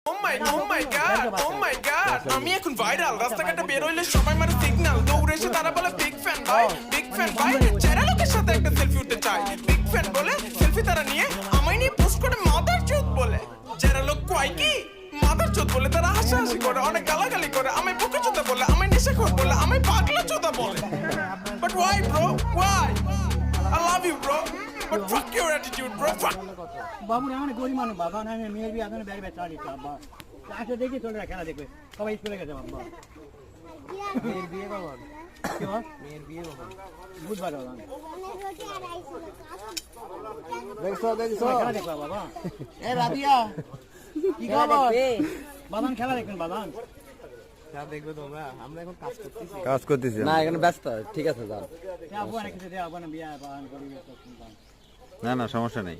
Oh my god আমি এখন viral রাস্তাঘাটে বের হইলে সবাই মারে সিগন্যাল দৌড়ে এসে তারা বলে বিগ ফ্যান ভাই চেহারা লোকের সাথে একটা সেলফি উঠতে চাই বিগ ফ্যান বলে সেলফি তারা নিয়ে আমায় নিয়ে পোস্ট করে মাদার চোদ বলে যারা লোক কয় কি মাদার চোদ বলে তারা হাসাহাসি করে অনেক গালাগালি করে আমায় বোকা চোদা বলে আমায় নেশাখোর বলে আমায় পাগলা চোদা বলে but why bro why I love you bro but fuck your attitude bro fuck বাবু না মানে গরিব মানুষ বাবা না মেয়ের বিয়ে এখন ব্যাগ ব্যাগ চালিয়ে বাবা আচ্ছা দেখি চলে খেলা দেখবে সবাই স্কুলে গেছে বাবা মেয়ের বিয়ে বাবা কি বল মেয়ের বিয়ে বাবা বুধবার বাবা দেখছো খেলা দেখবা বাবা এ রাবিয়া কি খবর বাবান খেলা দেখবেন বাবান খেলা দেখবে তোমরা আমরা এখন কাজ করতেছি না এখানে ব্যস্ত ঠিক আছে যাও আবু অনেক কিছু দে আবু না বিয়ে বাবান করি না সমস্যা নেই